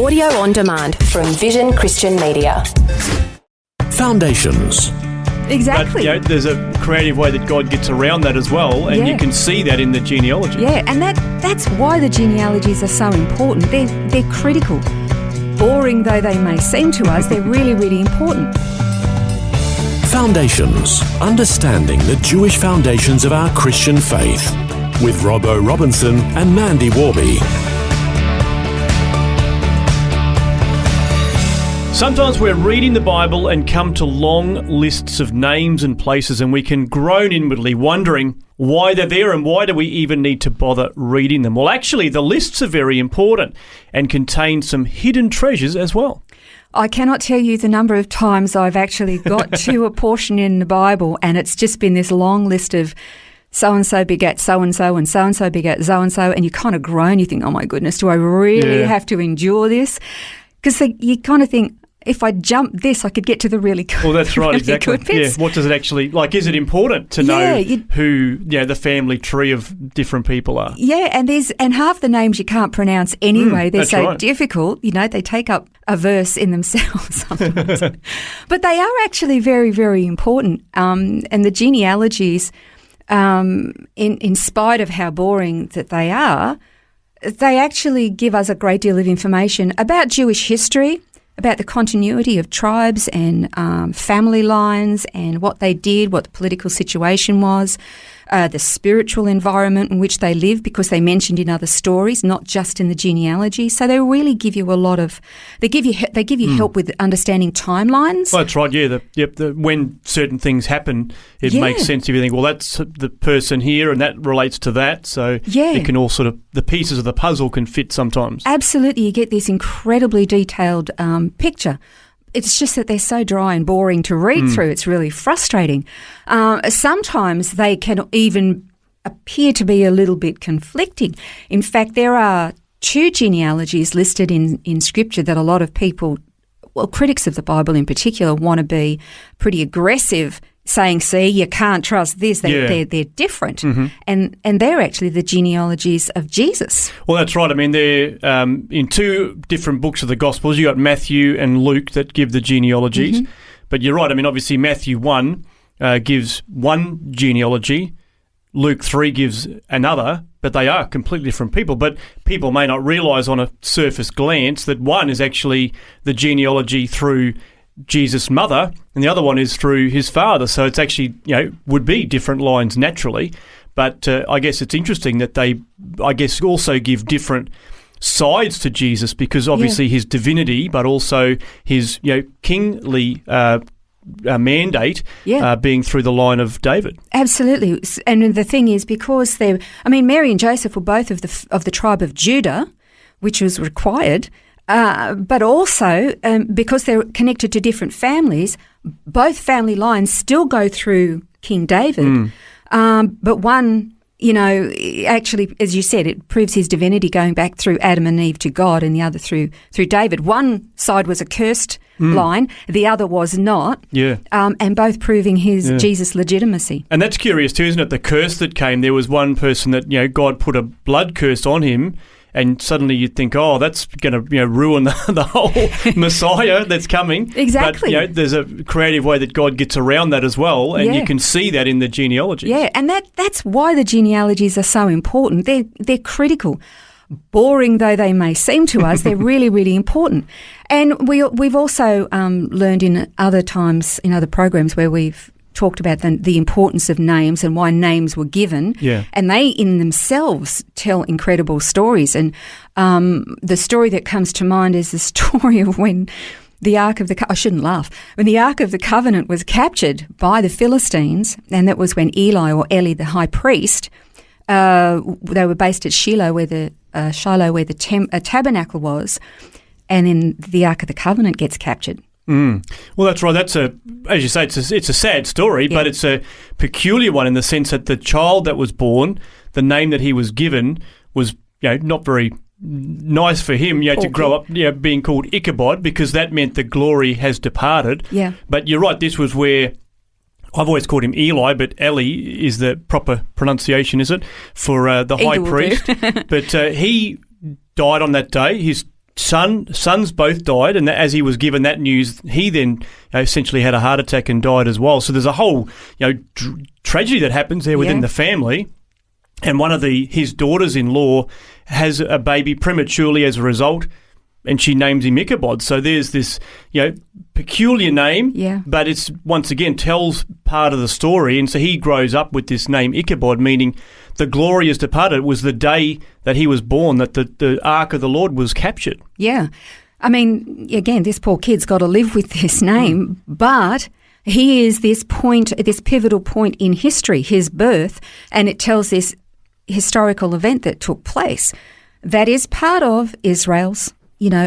Audio on demand from Vision Christian Media. Foundations. Exactly. But, there's a creative way that God gets around that as well, and you can see that in the genealogy. Yeah, and that's why the genealogies are so important. They're critical. Boring though they may seem to us, they're really, really important. Foundations. Understanding the Jewish foundations of our Christian faith. With Robbo Robinson and Mandy Warby. Sometimes we're reading the Bible and come to long lists of names and places, and we can groan inwardly wondering why they're there and why do we even need to bother reading them. Well, actually, the lists are very important and contain some hidden treasures as well. I cannot tell you the number of times I've actually got to a portion in the Bible and it's just been this long list of so-and-so begat so-and-so and so-and-so begat so-and-so, and you kind of groan, you think, oh my goodness, do I really have to endure this? Because you kind of think, if I jump this, I could get to the really good, well, that's right, really exactly. good bits. Yeah, what does it actually, is it important to know who the family tree of different people are? Yeah, and half the names you can't pronounce anyway. They're so difficult, they take up a verse in themselves sometimes. But they are actually very, very important. And the genealogies, in spite of how boring that they actually give us a great deal of information about Jewish history, about the continuity of tribes and family lines and what they did, what the political situation was, the spiritual environment in which they live, because they mentioned in other stories, not just in the genealogy. So they really give you a lot of. They give you help with understanding timelines. Well, that's right. Yeah, when certain things happen, it makes sense if you think, well, that's the person here, and that relates to that. So it can all the pieces of the puzzle can fit sometimes. Absolutely, you get this incredibly detailed picture. It's just that they're so dry and boring to read through. It's really frustrating. Sometimes they can even appear to be a little bit conflicting. In fact, there are two genealogies listed in Scripture that a lot of people, critics of the Bible in particular, want to be pretty aggressive, saying, see, you can't trust this. They're different. Mm-hmm. And they're actually the genealogies of Jesus. Well, that's right. I mean, they're in two different books of the Gospels. You got Matthew and Luke that give the genealogies. Mm-hmm. But you're right. I mean, obviously, Matthew 1 gives one genealogy. Luke 3 gives another, but they are completely different people. But people may not realise on a surface glance that one is actually the genealogy through Jesus' mother, and the other one is through his father. So it's actually, would be different lines naturally. But I guess it's interesting that they, also give different sides to Jesus, because obviously his divinity, but also his, kingly mandate being through the line of David. Absolutely. And the thing is, because Mary and Joseph were both of the tribe of Judah, which was required. But also, because they're connected to different families, both family lines still go through King David. But one, actually, as you said, it proves his divinity going back through Adam and Eve to God, and the other through David. One side was a cursed line, the other was not. Yeah. And both proving his Jesus' legitimacy. And that's curious too, isn't it? The curse that came, there was one person that, God put a blood curse on him. And suddenly you'd think, oh, that's going to ruin the whole Messiah that's coming. Exactly. But there's a creative way that God gets around that as well, and you can see that in the genealogy. Yeah, and that's why the genealogies are so important. They're critical. Boring though they may seem to us, they're really, really important. And we've also learned in other times, in other programs where we've talked about the importance of names and why names were given. Yeah. And they in themselves tell incredible stories. And the story that comes to mind is the story of when the Ark of the when the Ark of the Covenant was captured by the Philistines, and that was when Eli, the high priest, they were based at Shiloh where the tabernacle was, and then the Ark of the Covenant gets captured. Well, that's right. That's as you say, it's a sad story, but it's a peculiar one in the sense that the child that was born, the name that he was given was, not very nice for him, to grow up, being called Ichabod, because that meant the glory has departed. Yeah. But you're right. This was where I've always called him Eli, but Eli is the proper pronunciation, is it, for the high priest? But he died on that day. His sons both died, and as he was given that news, he then essentially had a heart attack and died as well. So there's a whole tragedy that happens there within the family. And one of his daughters-in-law has a baby prematurely as a result, and she names him Ichabod. So there's this, peculiar name, but it's once again tells part of the story. And so he grows up with this name Ichabod, meaning the glory is departed. It was the day that he was born that the ark of the Lord was captured. Yeah. I mean, again, this poor kid's got to live with this name, but he is this pivotal point in history, his birth, and it tells this historical event that took place that is part of Israel's,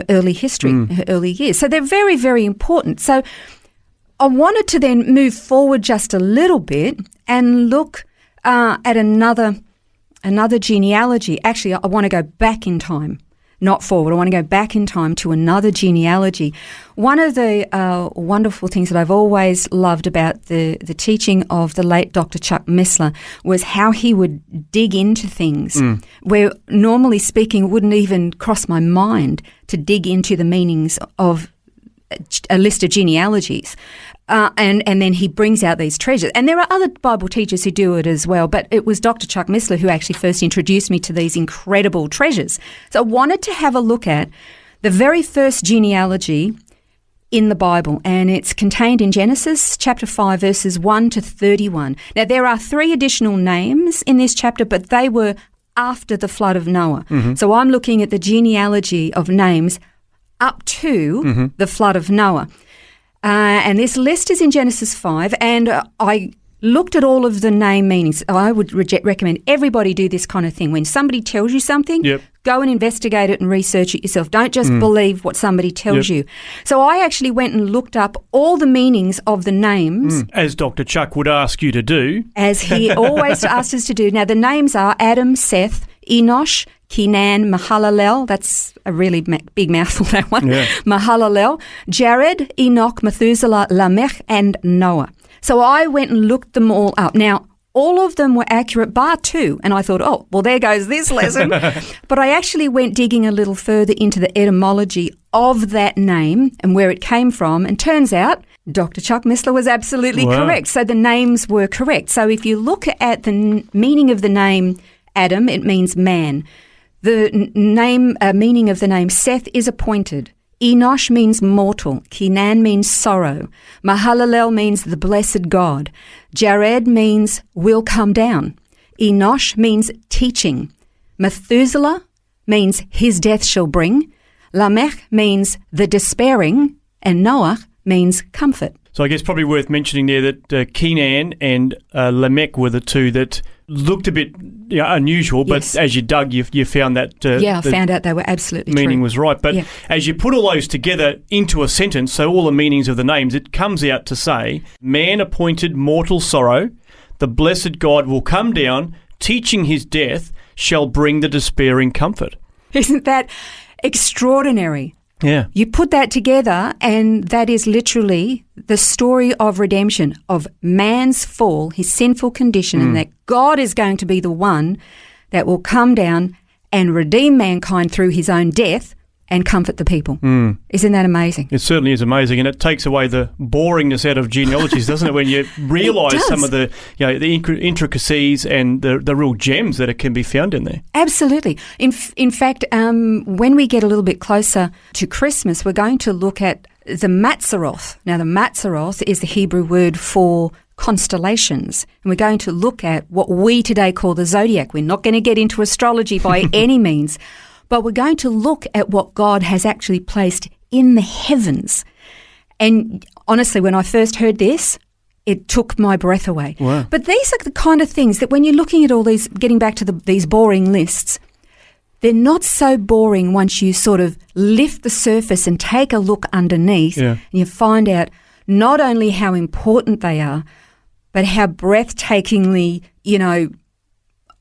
early history, early years. So they're very, very important. So I wanted to then move forward just a little bit and look at another genealogy. Actually, I want to go back in time, not forward. I want to go back in time to another genealogy. One of the wonderful things that I've always loved about the teaching of the late Dr. Chuck Missler was how he would dig into things where, normally speaking, wouldn't even cross my mind to dig into the meanings of a list of genealogies. And then he brings out these treasures. And there are other Bible teachers who do it as well, but it was Dr. Chuck Missler who actually first introduced me to these incredible treasures. So I wanted to have a look at the very first genealogy in the Bible, and it's contained in Genesis chapter 5, verses 1 to 31. Now, there are 3 additional names in this chapter, but they were after the flood of Noah. So I'm looking at the genealogy of names up to the flood of Noah. And this list is in Genesis 5, and I looked at all of the name meanings. I would recommend everybody do this kind of thing. When somebody tells you something, go and investigate it and research it yourself. Don't just believe what somebody tells you. So I actually went and looked up all the meanings of the names. As Dr. Chuck would ask you to do. As he always asked us to do. Now, the names are Adam, Seth, Enosh, Kenan, Mahalalel, that's a really big mouthful, that one, Mahalalel, Jared, Enoch, Methuselah, Lamech, and Noah. So I went and looked them all up. Now, all of them were accurate, bar 2, and I thought, oh, well, there goes this lesson. But I actually went digging a little further into the etymology of that name and where it came from, and turns out Dr. Chuck Missler was absolutely correct. So the names were correct. So if you look at the meaning of the name Adam, it means man. The meaning of the name Seth is appointed. Enosh means mortal. Kenan means sorrow. Mahalalel means the blessed God. Jared means will come down. Enosh means teaching. Methuselah means his death shall bring. Lamech means the despairing. And Noah means comfort. So I guess probably worth mentioning there that Kenan and Lamech were the 2 that looked a bit unusual, but as you dug, you found that I found out they were absolutely meaning true. was right. But as you put all those together into a sentence, so all the meanings of the names, it comes out to say, man appointed mortal sorrow, the blessed God will come down, teaching his death shall bring the despairing comfort. Isn't that extraordinary? Yeah. You put that together, and that is literally the story of redemption, of man's fall, his sinful condition, and that God is going to be the one that will come down and redeem mankind through his own death and comfort the people. Isn't that amazing? It certainly is amazing, and it takes away the boringness out of genealogies, doesn't it, when you realise some of the the intricacies and the real gems that it can be found in there. Absolutely. In fact, when we get a little bit closer to Christmas, we're going to look at the Mazzaroth. Now, the Mazzaroth is the Hebrew word for constellations, and we're going to look at what we today call the zodiac. We're not going to get into astrology by any means, but we're going to look at what God has actually placed in the heavens. And honestly, when I first heard this, it took my breath away. Wow. But these are the kind of things that when you're looking at all these, getting back to these boring lists, they're not so boring once you sort of lift the surface and take a look underneath, and you find out not only how important they are, but how breathtakingly,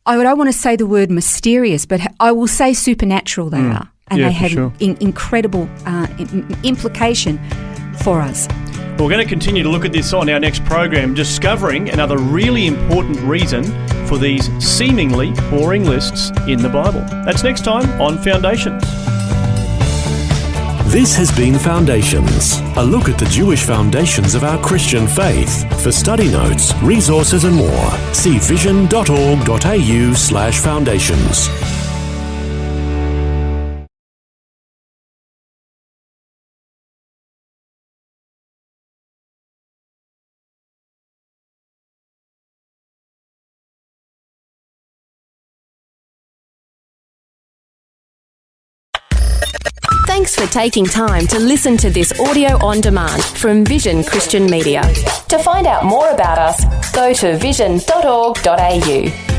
I don't want to say the word mysterious, but I will say supernatural they are. And they have incredible implication for us. We're going to continue to look at this on our next program, discovering another really important reason for these seemingly boring lists in the Bible. That's next time on Foundations. This has been Foundations, a look at the Jewish foundations of our Christian faith. For study notes, resources and more, see vision.org.au/foundations. Thanks for taking time to listen to this audio on demand from Vision Christian Media. To find out more about us, go to vision.org.au.